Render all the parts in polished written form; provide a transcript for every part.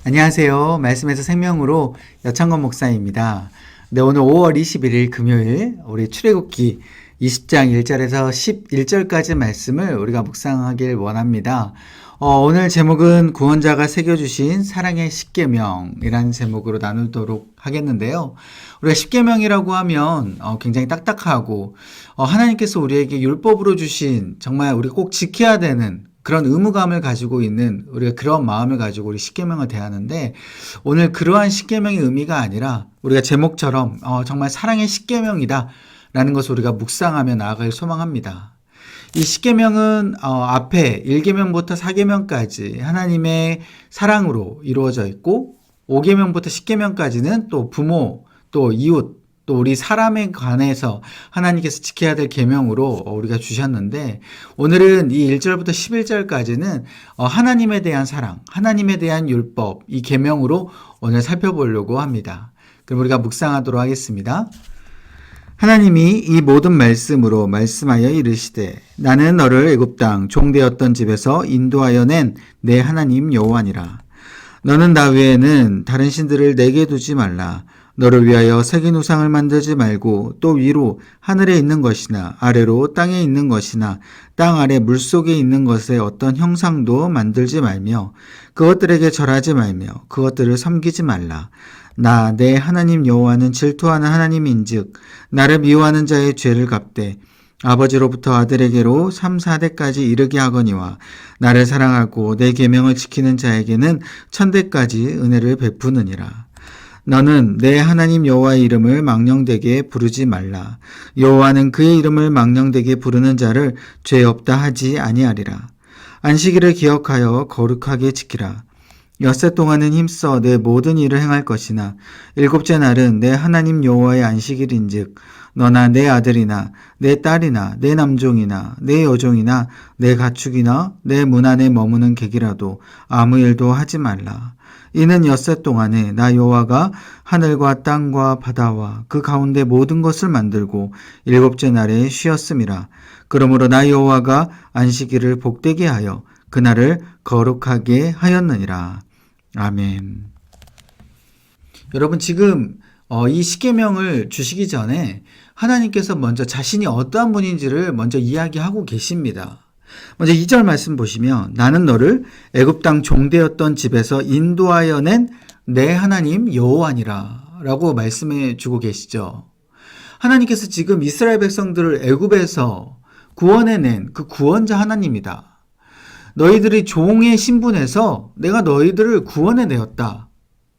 안녕하세요. 말씀에서 생명으로 여창건 목사입니다. 네, 오늘 5월 21일 금요일 우리 출애굽기 20장 1절에서 11절까지 말씀을 우리가 묵상하길 원합니다. 오늘 제목은 구원자가 새겨주신 사랑의 십계명이라는 제목으로 나누도록 하겠는데요. 우리가 십계명이라고 하면 굉장히 딱딱하고 하나님께서 우리에게 율법으로 주신 정말 우리가 꼭 지켜야 되는 그런 의무감을 가지고 있는 우리가 그런 마음을 가지고 우리 십계명을 대하는데, 오늘 그러한 십계명의 의미가 아니라 우리가 제목처럼 정말 사랑의 십계명이다 라는 것을 우리가 묵상하며 나아갈 소망합니다. 이 십계명은 앞에 1계명부터 4계명까지 하나님의 사랑으로 이루어져 있고, 5계명부터 10계명까지는 또 부모, 또 이웃, 또 우리 사람에 관해서 하나님께서 지켜야 될 계명으로 우리가 주셨는데, 오늘은 이 1절부터 11절까지는 하나님에 대한 사랑, 하나님에 대한 율법, 이 계명으로 오늘 살펴보려고 합니다. 그럼 우리가 묵상하도록 하겠습니다. 하나님이 이 모든 말씀으로 말씀하여 이르시되, 나는 너를 애굽 땅 종되었던 집에서 인도하여 낸 내 하나님 여호와니라. 너는 나 외에는 다른 신들을 내게 두지 말라. 너를 위하여 새긴 우상을 만들지 말고, 또 위로 하늘에 있는 것이나 아래로 땅에 있는 것이나 땅 아래 물속에 있는 것의 어떤 형상도 만들지 말며 그것들에게 절하지 말며 그것들을 섬기지 말라. 나 내 하나님 여호와는 질투하는 하나님인즉 나를 미워하는 자의 죄를 갚되 아버지로부터 아들에게로 3, 4대까지 이르게 하거니와, 나를 사랑하고 내 계명을 지키는 자에게는 1000대까지 은혜를 베푸느니라. 너는 내 하나님 여호와의 이름을 망령되게 부르지 말라. 여호와는 그의 이름을 망령되게 부르는 자를 죄 없다 하지 아니하리라. 안식일을 기억하여 거룩하게 지키라. 엿새 동안은 힘써 내 모든 일을 행할 것이나 일곱째 날은 내 하나님 여호와의 안식일인즉 너나 내 아들이나 내 딸이나 내 남종이나 내 여종이나 내 가축이나 내 문 안에 머무는 객이라도 아무 일도 하지 말라. 이는 엿새 동안에 나 여호와가 하늘과 땅과 바다와 그 가운데 모든 것을 만들고 일곱째 날에 쉬었음이라. 그러므로 나 여호와가 안식일을 복되게 하여 그날을 거룩하게 하였느니라. 아멘. 여러분, 지금 이 십계명을 주시기 전에 하나님께서 먼저 자신이 어떠한 분인지를 먼저 이야기하고 계십니다. 먼저 2절 말씀 보시면, 나는 너를 애굽 땅 종되었던 집에서 인도하여 낸 내 하나님 여호와니라 라고 말씀해 주고 계시죠. 하나님께서 지금 이스라엘 백성들을 애굽에서 구원해낸 그 구원자 하나님이다. 너희들이 종의 신분에서 내가 너희들을 구원해내었다.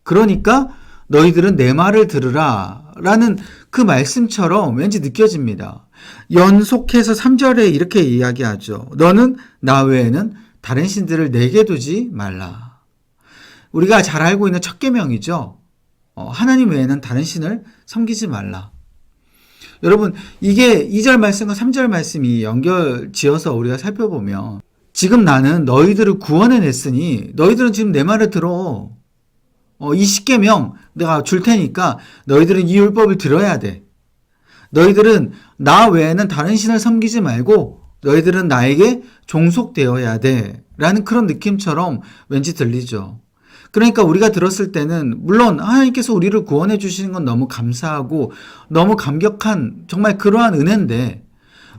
그러니까 너희들은 내 말을 들으라 라는 그 말씀처럼 왠지 느껴집니다. 연속해서 3절에 이렇게 이야기하죠. 너는 나 외에는 다른 신들을 내게 두지 말라. 우리가 잘 알고 있는 첫 계명이죠. 하나님 외에는 다른 신을 섬기지 말라. 여러분, 이게 2절 말씀과 3절 말씀이 연결지어서 우리가 살펴보면, 지금 나는 너희들을 구원해냈으니 너희들은 지금 내 말을 들어. 이 십계명 내가 줄 테니까 너희들은 이 율법을 들어야 돼. 너희들은 나 외에는 다른 신을 섬기지 말고 너희들은 나에게 종속되어야 돼 라는 그런 느낌처럼 왠지 들리죠. 그러니까 우리가 들었을 때는 물론 하나님께서 우리를 구원해 주시는 건 너무 감사하고 너무 감격한 정말 그러한 은혜인데,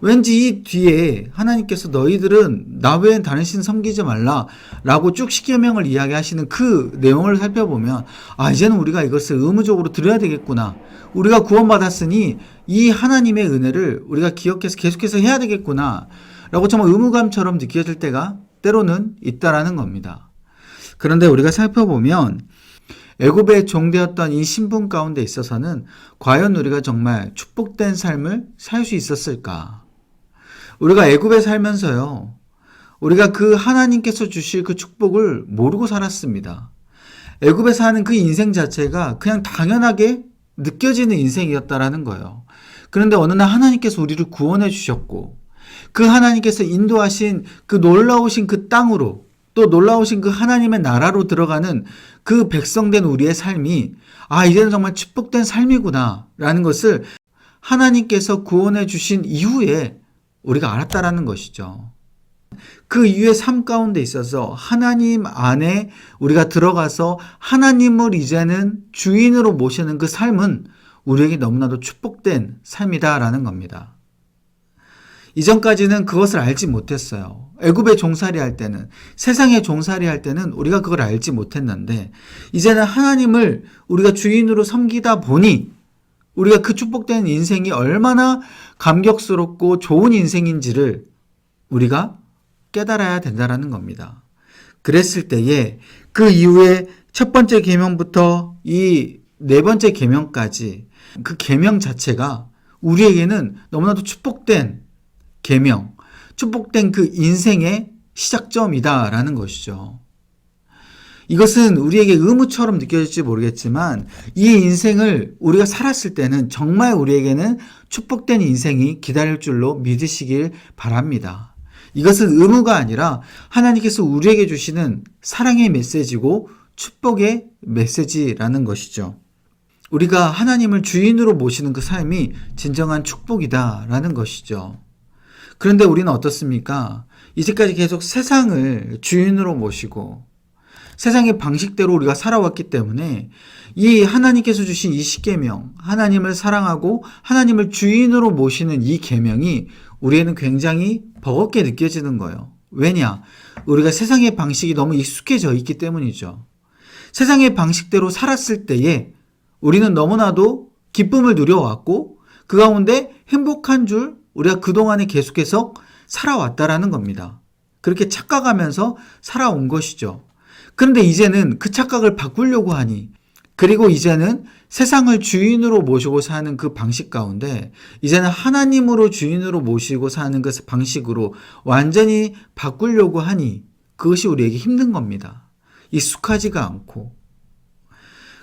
왠지 이 뒤에 하나님께서 너희들은 나 외엔 다른 신 섬기지 말라 라고 쭉 십계명을 이야기하시는 그 내용을 살펴보면, 이제는 우리가 이것을 의무적으로 들어야 되겠구나. 우리가 구원받았으니 이 하나님의 은혜를 우리가 기억해서 계속해서 해야 되겠구나 라고 정말 의무감처럼 느껴질 때가 때로는 있다라는 겁니다. 그런데 우리가 살펴보면 애굽의 종되었던 이 신분 가운데 있어서는 과연 우리가 정말 축복된 삶을 살 수 있었을까? 우리가 애굽에 살면서요, 우리가 그 하나님께서 주실 그 축복을 모르고 살았습니다. 애굽에 사는 그 인생 자체가 그냥 당연하게 느껴지는 인생이었다라는 거예요. 그런데 어느 날 하나님께서 우리를 구원해 주셨고, 그 하나님께서 인도하신 그 놀라우신 그 땅으로, 또 놀라우신 그 하나님의 나라로 들어가는 그 백성된 우리의 삶이 이제는 정말 축복된 삶이구나 라는 것을 하나님께서 구원해 주신 이후에 우리가 알았다라는 것이죠. 그 이후의 삶 가운데 있어서 하나님 안에 우리가 들어가서 하나님을 이제는 주인으로 모시는 그 삶은 우리에게 너무나도 축복된 삶이다라는 겁니다. 이전까지는 그것을 알지 못했어요. 애굽에 종살이 할 때는, 세상에 종살이 할 때는 우리가 그걸 알지 못했는데, 이제는 하나님을 우리가 주인으로 섬기다 보니 우리가 그 축복된 인생이 얼마나 감격스럽고 좋은 인생인지를 우리가 깨달아야 된다는 겁니다. 그랬을 때에 그 이후에 첫 번째 계명부터 이 네 번째 계명까지 그 계명 자체가 우리에게는 너무나도 축복된 계명, 축복된 그 인생의 시작점이다라는 것이죠. 이것은 우리에게 의무처럼 느껴질지 모르겠지만 이 인생을 우리가 살았을 때는 정말 우리에게는 축복된 인생이 기다릴 줄로 믿으시길 바랍니다. 이것은 의무가 아니라 하나님께서 우리에게 주시는 사랑의 메시지고 축복의 메시지라는 것이죠. 우리가 하나님을 주인으로 모시는 그 삶이 진정한 축복이다라는 것이죠. 그런데 우리는 어떻습니까? 이제까지 계속 세상을 주인으로 모시고 세상의 방식대로 우리가 살아왔기 때문에 이 하나님께서 주신 이 십계명, 하나님을 사랑하고 하나님을 주인으로 모시는 이 계명이 우리에는 굉장히 버겁게 느껴지는 거예요. 왜냐? 우리가 세상의 방식이 너무 익숙해져 있기 때문이죠. 세상의 방식대로 살았을 때에 우리는 너무나도 기쁨을 누려왔고 그 가운데 행복한 줄 우리가 그동안에 계속해서 살아왔다라는 겁니다. 그렇게 착각하면서 살아온 것이죠. 그런데 이제는 그 착각을 바꾸려고 하니, 그리고 이제는 세상을 주인으로 모시고 사는 그 방식 가운데 이제는 하나님으로 주인으로 모시고 사는 그 방식으로 완전히 바꾸려고 하니 그것이 우리에게 힘든 겁니다. 익숙하지가 않고.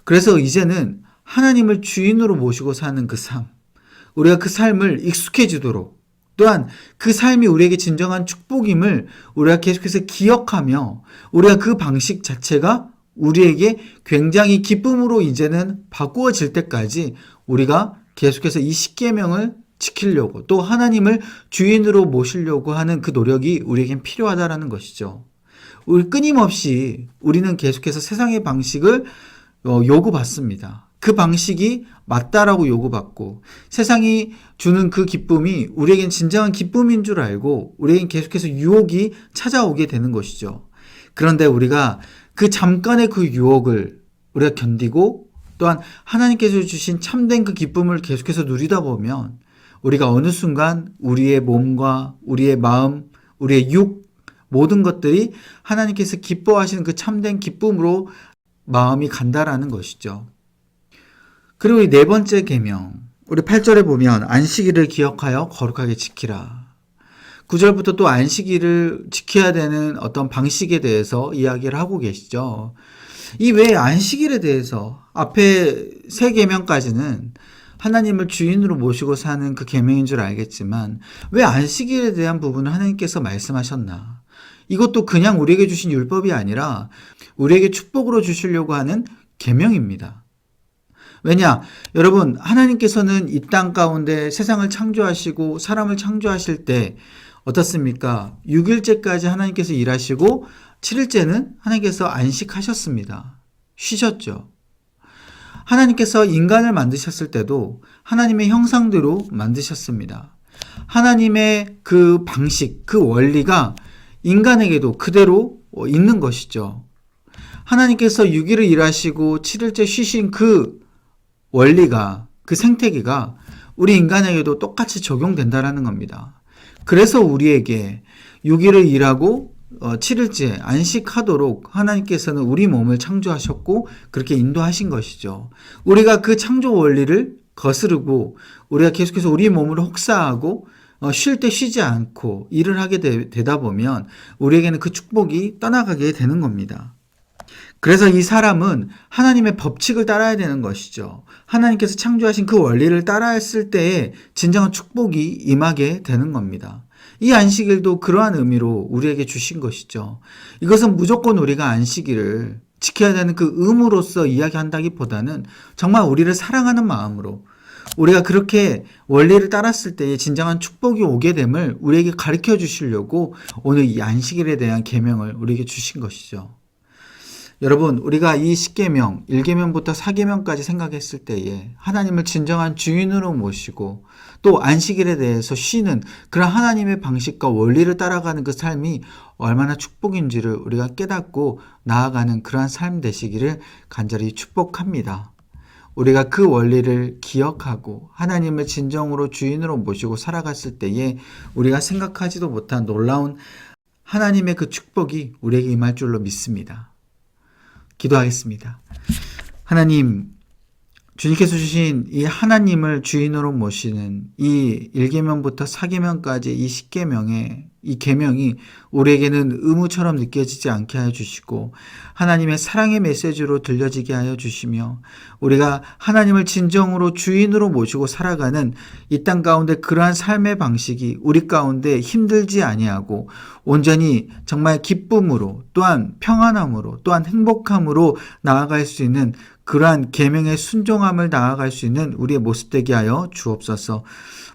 그래서 이제는 하나님을 주인으로 모시고 사는 그 삶, 우리가 그 삶을 익숙해지도록, 또한 그 삶이 우리에게 진정한 축복임을 우리가 계속해서 기억하며 우리가 그 방식 자체가 우리에게 굉장히 기쁨으로 이제는 바꾸어질 때까지 우리가 계속해서 이 십계명을 지키려고 또 하나님을 주인으로 모시려고 하는 그 노력이 우리에겐 필요하다라는 것이죠. 우리 끊임없이 우리는 계속해서 세상의 방식을 요구받습니다. 그 방식이 맞다라고 요구받고 세상이 주는 그 기쁨이 우리에겐 진정한 기쁨인 줄 알고 우리에겐 계속해서 유혹이 찾아오게 되는 것이죠. 그런데 우리가 그 잠깐의 그 유혹을 우리가 견디고 또한 하나님께서 주신 참된 그 기쁨을 계속해서 누리다 보면 우리가 어느 순간 우리의 몸과 우리의 마음, 우리의 육 모든 것들이 하나님께서 기뻐하시는 그 참된 기쁨으로 마음이 간다라는 것이죠. 그리고 이 네 번째 계명, 우리 8절에 보면 안식일을 기억하여 거룩하게 지키라. 9절부터 또 안식일을 지켜야 되는 어떤 방식에 대해서 이야기를 하고 계시죠. 이 외에 안식일에 대해서 앞에 세 계명까지는 하나님을 주인으로 모시고 사는 그 계명인 줄 알겠지만 왜 안식일에 대한 부분을 하나님께서 말씀하셨나? 이것도 그냥 우리에게 주신 율법이 아니라 우리에게 축복으로 주시려고 하는 계명입니다. 왜냐? 여러분, 하나님께서는 이 땅 가운데 세상을 창조하시고 사람을 창조하실 때 어떻습니까? 6일째까지 하나님께서 일하시고 7일째는 하나님께서 안식하셨습니다. 쉬셨죠. 하나님께서 인간을 만드셨을 때도 하나님의 형상대로 만드셨습니다. 하나님의 그 방식, 그 원리가 인간에게도 그대로 있는 것이죠. 하나님께서 6일을 일하시고 7일째 쉬신 그 원리가, 그 생태계가 우리 인간에게도 똑같이 적용된다라는 겁니다. 그래서 우리에게 6일을 일하고 7일째 안식하도록 하나님께서는 우리 몸을 창조하셨고 그렇게 인도하신 것이죠. 우리가 그 창조 원리를 거스르고 우리가 계속해서 우리 몸을 혹사하고 쉴 때 쉬지 않고 일을 하게 되다 보면 우리에게는 그 축복이 떠나가게 되는 겁니다. 그래서 이 사람은 하나님의 법칙을 따라야 되는 것이죠. 하나님께서 창조하신 그 원리를 따라했을 때에 진정한 축복이 임하게 되는 겁니다. 이 안식일도 그러한 의미로 우리에게 주신 것이죠. 이것은 무조건 우리가 안식일을 지켜야 되는 그 의무로서 이야기한다기보다는 정말 우리를 사랑하는 마음으로 우리가 그렇게 원리를 따랐을 때에 진정한 축복이 오게 됨을 우리에게 가르쳐 주시려고 오늘 이 안식일에 대한 계명을 우리에게 주신 것이죠. 여러분, 우리가 이 10계명, 1계명부터 4계명까지 생각했을 때에 하나님을 진정한 주인으로 모시고 또 안식일에 대해서 쉬는 그런 하나님의 방식과 원리를 따라가는 그 삶이 얼마나 축복인지를 우리가 깨닫고 나아가는 그러한 삶 되시기를 간절히 축복합니다. 우리가 그 원리를 기억하고 하나님을 진정으로 주인으로 모시고 살아갔을 때에 우리가 생각하지도 못한 놀라운 하나님의 그 축복이 우리에게 임할 줄로 믿습니다. 기도하겠습니다. 하나님, 주님께서 주신 이 하나님을 주인으로 모시는 이 1계명부터 4계명까지 이 10계명의 이 계명이 우리에게는 의무처럼 느껴지지 않게 하여 주시고 하나님의 사랑의 메시지로 들려지게 하여 주시며 우리가 하나님을 진정으로 주인으로 모시고 살아가는 이 땅 가운데 그러한 삶의 방식이 우리 가운데 힘들지 아니하고 온전히 정말 기쁨으로 또한 평안함으로 또한 행복함으로 나아갈 수 있는 그러한 계명의 순종함을 나아갈 수 있는 우리의 모습 되게 하여 주옵소서.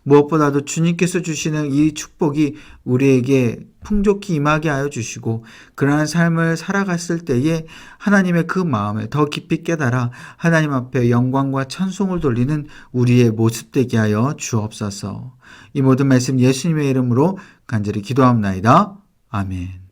무엇보다도 주님께서 주시는 이 축복이 우리에게 풍족히 임하게 하여 주시고 그러한 삶을 살아갔을 때에 하나님의 그 마음을 더 깊이 깨달아 하나님 앞에 영광과 찬송을 돌리는 우리의 모습 되게 하여 주옵소서. 이 모든 말씀 예수님의 이름으로 간절히 기도합나이다. 아멘.